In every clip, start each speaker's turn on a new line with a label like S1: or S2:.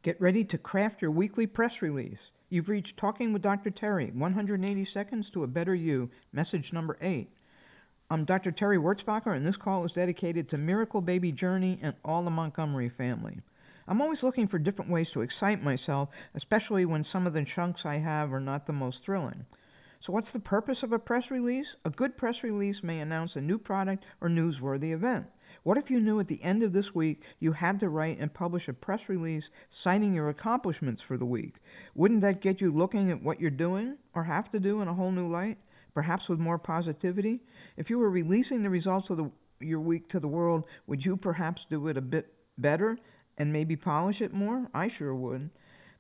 S1: Get ready to craft your weekly press release. You've reached Talking with Dr. Terry, 180 Seconds to a Better You, message number 8. I'm Dr. Terry Wurzbacher, and this call is dedicated to Miracle Baby Journey and all the Montgomery family. I'm always looking for different ways to excite myself, especially when some of the chunks I have are not the most thrilling. So what's the purpose of a press release? A good press release may announce a new product or newsworthy event. What if you knew at the end of this week you had to write and publish a press release citing your accomplishments for the week? Wouldn't that get you looking at what you're doing or have to do in a whole new light, perhaps with more positivity? If you were releasing the results of your week to the world, would you perhaps do it a bit better and maybe polish it more? I sure would.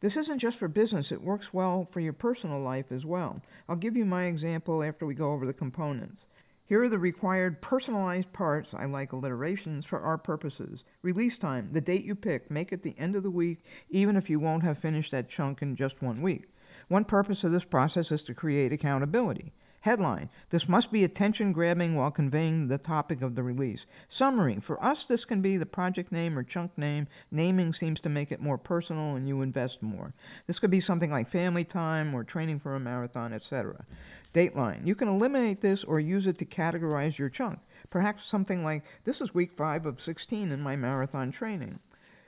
S1: This isn't just for business, it works well for your personal life as well. I'll give you my example after we go over the components. Here are the required personalized parts, I like alliterations, for our purposes. Release time, the date you pick, make it the end of the week, even if you won't have finished that chunk in just 1 week. One purpose of this process is to create accountability. Headline, this must be attention-grabbing while conveying the topic of the release. Summary, for us this can be the project name or chunk name. Naming seems to make it more personal and you invest more. This could be something like family time or training for a marathon, etc. Dateline, you can eliminate this or use it to categorize your chunk. Perhaps something like, this is week 5 of 16 in my marathon training.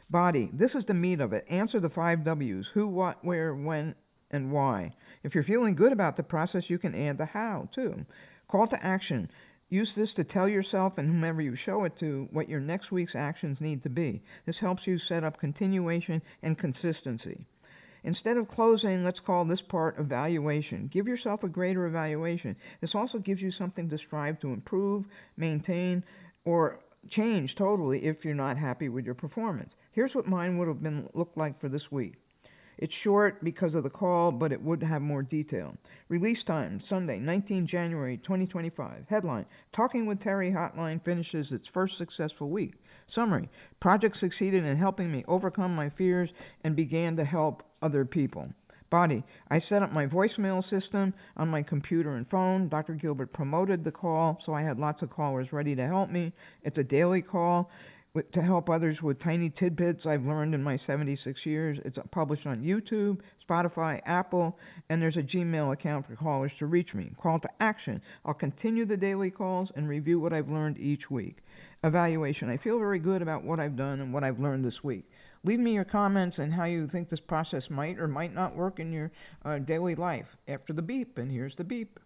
S1: Body, this is the meat of it. Answer the 5 W's, who, what, where, when, and why. If you're feeling good about the process, you can add the how, too. Call to action. Use this to tell yourself and whomever you show it to what your next week's actions need to be. This helps you set up continuation and consistency. Instead of closing, let's call this part evaluation. Give yourself a greater evaluation. This also gives you something to strive to improve, maintain, or change totally if you're not happy with your performance. Here's what mine would have looked like for this week. It's short because of the call, but it would have more detail. Release time, Sunday, 19 January 2025. Headline, Talking with Terry Hotline finishes its first successful week. Summary, project succeeded in helping me overcome my fears and began to help other people. Body, I set up my voicemail system on my computer and phone. Dr. Gilbert promoted the call, so I had lots of callers ready to help me. It's a daily call to help others with tiny tidbits I've learned in my 76 years. It's published on YouTube, Spotify, Apple, and there's a Gmail account for callers to reach me. Call to action. I'll continue the daily calls and review what I've learned each week. Evaluation. I feel very good about what I've done and what I've learned this week. Leave me your comments and how you think this process might or might not work in your daily life. After the beep, and here's the beep.